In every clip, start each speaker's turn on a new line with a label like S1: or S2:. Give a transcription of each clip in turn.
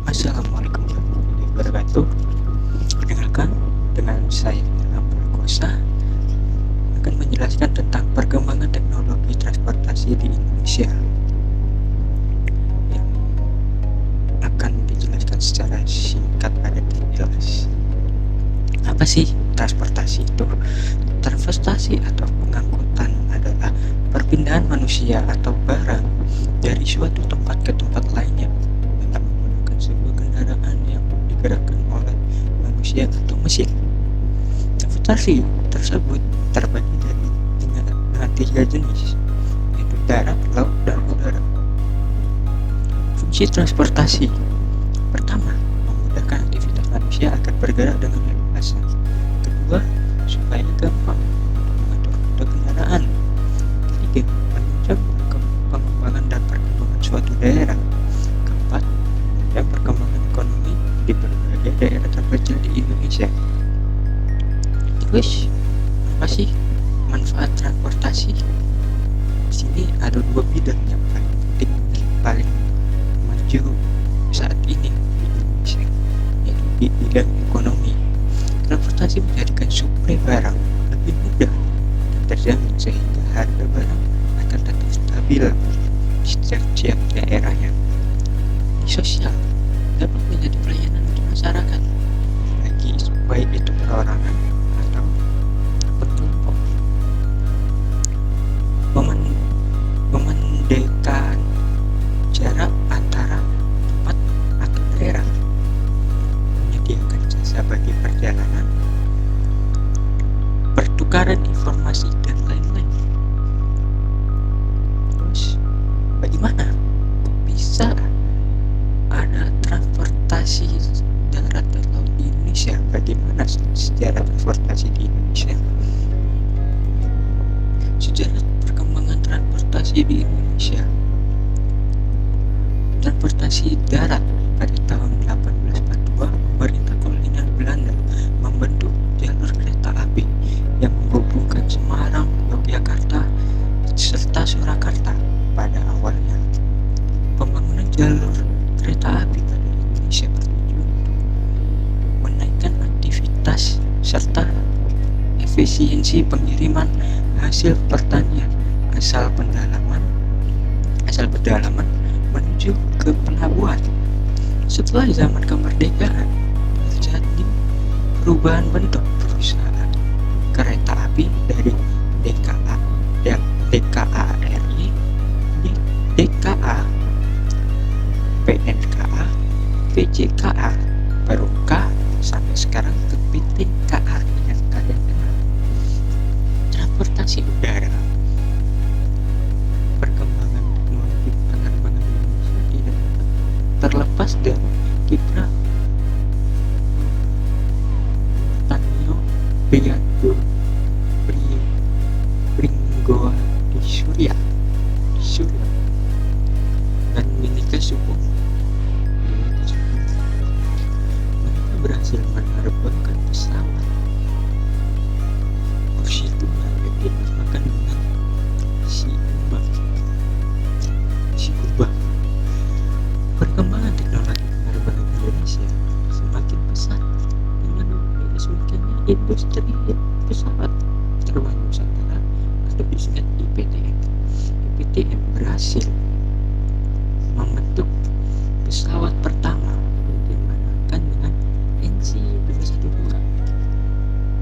S1: Assalamualaikum warahmatullahi wabarakatuh. Perkenalkan, dengan saya Ilham Prakosa akan menjelaskan tentang perkembangan teknologi transportasi di Indonesia yang akan dijelaskan secara singkat padat dan jelas. Apa sih transportasi itu? Transportasi atau pengangkutan adalah perpindahan manusia atau barang dari suatu tempat ke tempat lainnya dengan menggunakan sebuah kendaraan yang digerakkan oleh manusia atau mesin. Transportasi tersebut terbagi dengan tiga jenis, yaitu darat, laut, dan udara. Fungsi transportasi pertama, memudahkan aktivitas manusia agar bergerak dengan leluasa. Kedua, supaya gampang mengatur rute kendaraan. Ketiga, menunjang pengembangan dan perkembangan suatu daerah. Keempat, menunjang perkembangan ekonomi di berbagai daerah terpencil di Indonesia. Terus, apa sih manfaat transportasi? Di sini ada dua bidang yang paling penting dan paling maju saat ini di Indonesia, yaitu di bidang ekonomi. Transportasi menjadikan suplai barang lebih mudah dan terjamin sehingga harga barang akan tetap stabil di setiap daerahnya. Di sosial, dapat menjadi pelayanan untuk masyarakat, baik itu perorangan atau berkelompok. Memendekkan jarak antara tempat atau daerah, menyediakan jasa bagi perjalanan, pertukaran informasi, dan lain-lain. Terus, bagaimana bisa ada transportasi darat dan laut di Indonesia? Bagaimana sejarah transportasi di Indonesia? Sejarah perkembangan transportasi di Indonesia. Transportasi darat pada tahun 1842, pemerintah kolonial Belanda membentuk jalur kereta api yang menghubungkan Semarang, Yogyakarta, serta Surakarta. Pada awalnya, pembangunan jalur kereta api pada Indonesia bertujuan untuk menaikkan aktivitas serta efisiensi pengiriman hasil pertanian asal pedalaman menuju ke pelabuhan. Setelah zaman kemerdekaan, terjadi perubahan bentuk perusahaan kereta api dari DKARI, DKA, PNKA, PJKA, baru K, sampai sekarang ke PT KAI yang kalian kenal. Transportasi udara. Perkembangan teknologi penerbangan Indonesia tidak terlepas dari kiprah Tanio Beato Pringgoa di Surya dan Minika Sukung. Mereka berhasil menerbangkan pesawat kursi tunggal yang dinamakan dengan si Kubah. Perkembangan teknologi penerbangan Indonesia semakin pesat dengan diresmikannya industri pesawat terbang Nusantara atau disingkat IPTN. IPTN berhasil membentuk pesawat pertama yang dinamakan dengan NC212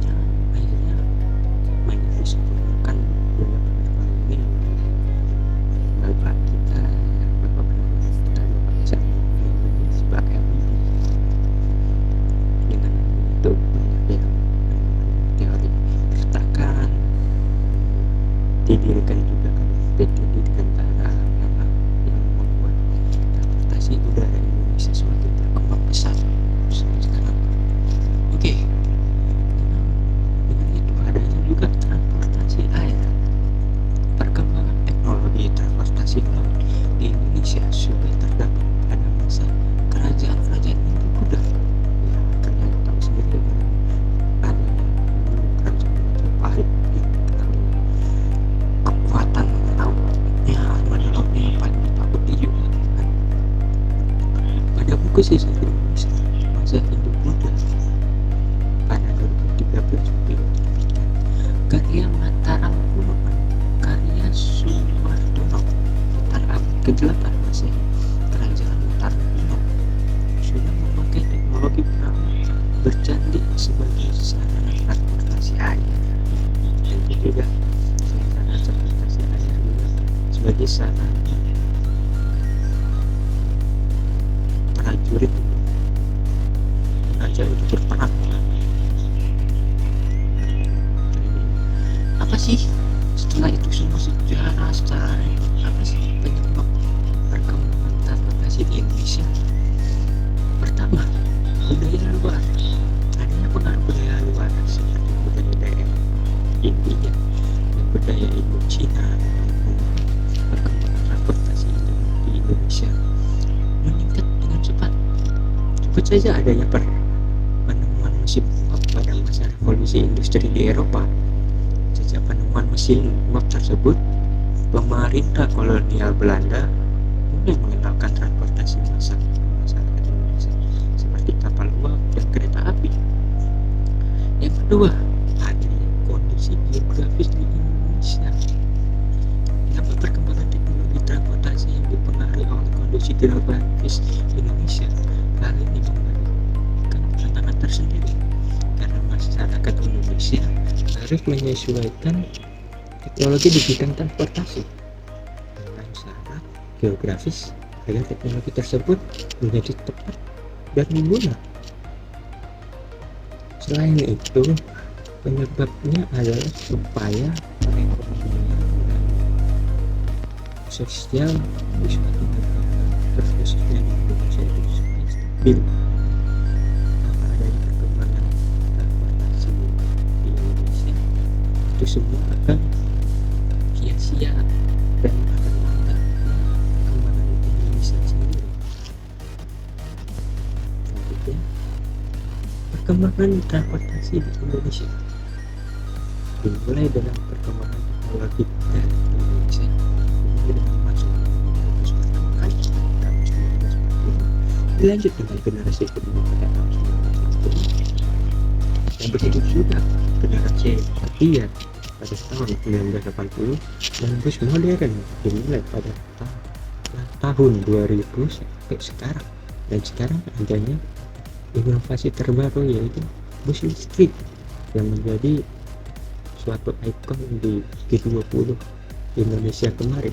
S1: yang akhirnya menyempurnakan dunia penerbangan ini. Bapak bisa sebagai mimpi. Dengan itu banyak yang teori buku sisa Indonesia masa Hindu Buddha pada 2013 karya Mataram Kuno, karya Sumardono sekitar abad ke-8 Masehi. Kerajaan Mataram Kuno sudah memakai teknologi perahu bercandi sebagai sarana transportasi air, dan juga sarana transportasi air juga sebagai sarana prajurit raja untuk berperang. Apa sih setelah itu semua sejarah apa sih penyebab perkembangan transportasi di Indonesia? Pertama, budaya luar. Adanya pengaruh budaya luar seperti budaya daerah India dan budaya Indo-Cina perkembangan transportasi di Indonesia meningkat dengan cepat. Sebut saja adanya penemuan mesin uap pada masa revolusi industri di Eropa. Sejak penemuan mesin uap tersebut, pemerintah kolonial Belanda mulai mengenalkan transportasi massal ke masyarakat Indonesia seperti kapal uap dan kereta api. Yang kedua, adanya kondisi geografis di Indonesia. Dalam perkembangan teknologi transportasi yang dipengaruhi oleh kondisi geografis Indonesia, hal ini memberikan tantangan tersendiri karena masyarakat Indonesia harus menyesuaikan teknologi di bidang transportasi dengan syarat geografis agar teknologi tersebut menjadi tepat dan mudah. Selain itu, penyebabnya adalah supaya perekonomian dan sosial di suatu negara, terkhususnya di Indonesia, itu supaya stabil. Maka adanya perkembangan transportasi di Indonesia, itu semua akan sia-sia dan akan menghambat perkembangan Indonesia sendiri. Selanjutnya, perkembangan transportasi di Indonesia dimulai dengan perkembangan teknologi dan Indonesia dimulai dengan masuknya bus pertama kali pada tahun 1940, dilanjut dengan generasi kedua pada tahun 1960, dan begitu juga generasi ketiga pada tahun 1980, dan bus modern dimulai pada tahun 2000 sampai sekarang. Dan sekarang adanya inovasi terbaru yaitu bus listrik yang menjadi suatu ikon di G20 Indonesia kemarin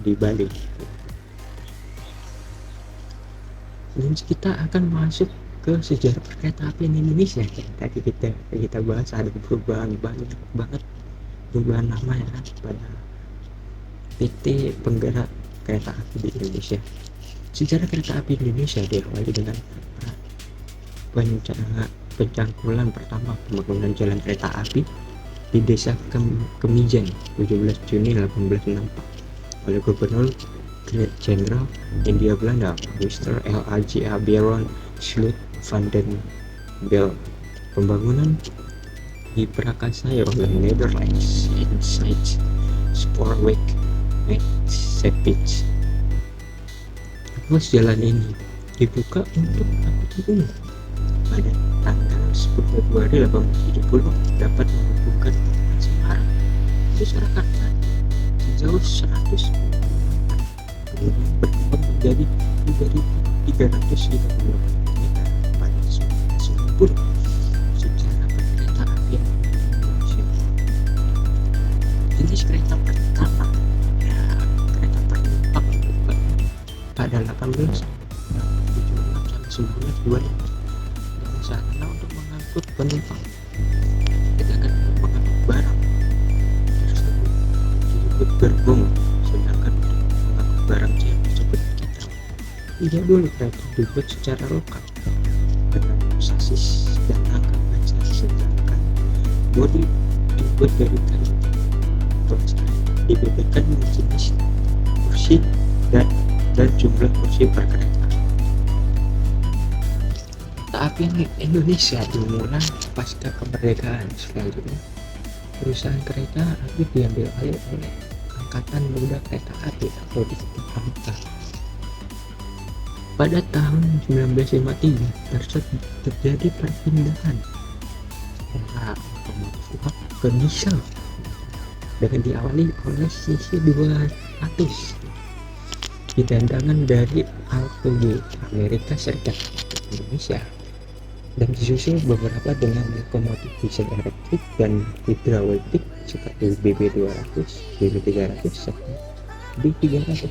S1: di Bali. Dan kita akan masuk ke sejarah perkereta apian Indonesia. Tadi kita bahas ada perubahan banyak banget, perubahan nama ya pada PT Penggerak Kereta Api di Indonesia. Sejarah kereta api Indonesia diawali dengan pencangkulan pertama pembangunan jalan kereta api di desa Kemijan 17 Juni 1864 oleh Gubernur Jenderal Hindia Belanda Mr. L.A.J.A. Baron Schut van den Bell. Pembangunan diprakarsai oleh Netherlands Inside Spoorweg Maatschappij. Ruas jalan ini dibuka untuk angkutan umum pada tanggal 10 Februari 1870, dapat menghubungkan Semarang ke Surakarta sejauh 100 km, kemudian berkembang menjadi 3.350 km pada 1990. Sejarah perkereta apian Indonesia. Jenis kereta pertama kereta penumpang dibuka pada 1876 sampai 1925 dengan sarana untuk mengangkut penumpang, sedangkan untuk mengangkut barang tersebut disebut gerbong, sedangkan untuk mengangkut barang disebut kitang. Tidak dulu kereta dibuat secara lokal dengan sasis dan rangka baja, sedangkan bodi dibuat dari kayu. Dibedakan jenis kursi dan jumlah kursi per kereta. Kereta api Indonesia dimulai pasca kemerdekaan. Selanjutnya, perusahaan kereta api diambil alih oleh Angkatan Muda Kereta Api atau disebut AMKA Pada tahun 1953 terjadi perpindahan era otomotif uap ke diesel dengan diawali oleh sisi 200 cadangan dari ALPG Amerika Serikat Indonesia, dan disusul beberapa dengan lokomotif diesel elektrik dan hidrolik seperti BB200, BB300, serta B300.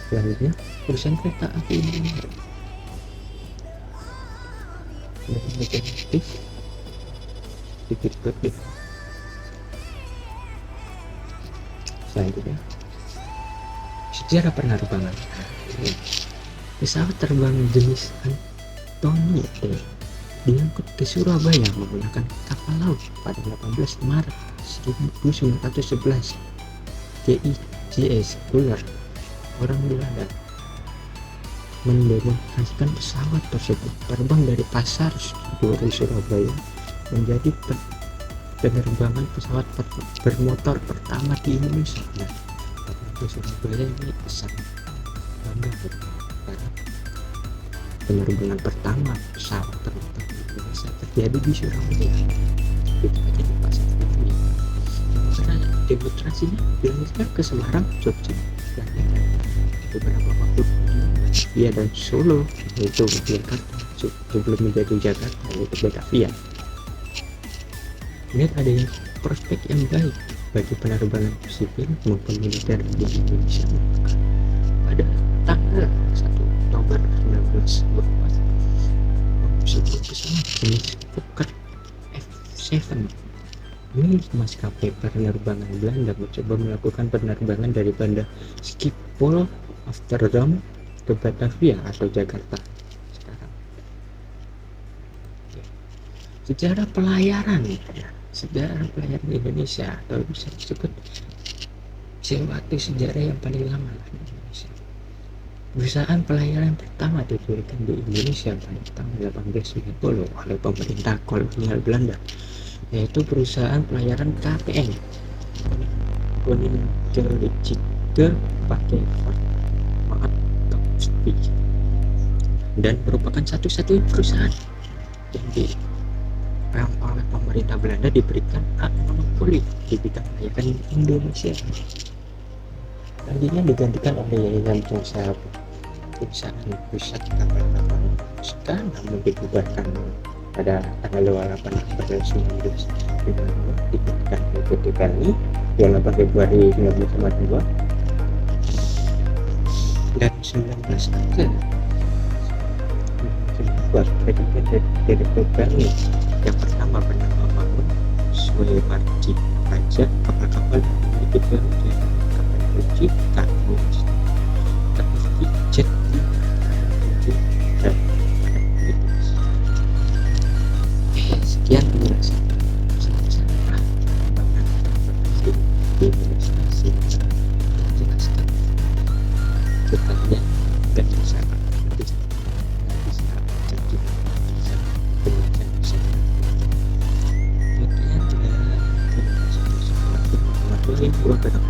S1: Selanjutnya, perusahaan kereta api Indonesia dengan lokomotif dikit. Selanjutnya, sejarah penerbangan. Pesawat terbang jenis Antonio T diangkut ke Surabaya menggunakan kapal laut pada 18 Maret 1911. JIJS Uller, orang Belanda, mendemonstrasikan pesawat tersebut terbang dari Pasar Sugihwara Surabaya menjadi penerbangan pesawat bermotor pertama di Indonesia. Nah, Surabaya ini sangat bangga karena penerbangan pertama pesawat terbang di Indonesia terjadi di Surabaya. Itu aja di Pasar Sugihwara. Karena demonstrasinya dilanjutkan ke Semarang, Jogja, dan beberapa waktu Batavia dan Solo, yaitu Jakarta sebelum menjadi Jakarta, yaitu Batavia. Ini ada yang prospek yang baik bagi penerbangan sipil maupun militer di Indonesia. Pada tanggal 1 Oktober 1924, sebuah pesawat jenis Fokker F7 milik maskapai penerbangan Belanda mencoba melakukan penerbangan dari Bandar Schiphol Amsterdam ke Batavia atau Jakarta sekarang. Sejarah pelayaran Indonesia, atau bisa disebut suatu sejarah yang paling lama di Indonesia. Perusahaan pelayaran pertama didirikan di Indonesia pada tahun 1890 oleh pemerintah kolonial Belanda, yaitu perusahaan pelayaran KPN Koninklijke Paketvaartmaatschappij, dan merupakan satu-satunya perusahaan yang oleh pemerintah Belanda diberikan hak monopoli di bidang pelayaran Indonesia. Nantinya digantikan oleh Yayasan Perusahaan Pusat Kapal-Kapal Muska, namun dibubarkan pada tanggal 28 April 1952, digantikan oleh PT PLN 28 Februari 1952, dan 19 April Presiden Direktur PLN yang pertama bernama Mamun Suemarji Raja. Kapal-kapal yang memiliki periode kapal kunci Karmus terpilih jet dan sekian penjelasan sejarah pengembangan transportasi di Indonesia. Jelaskan detailnya dan bersama bisa jadi warahmatullahi wabarakatuh.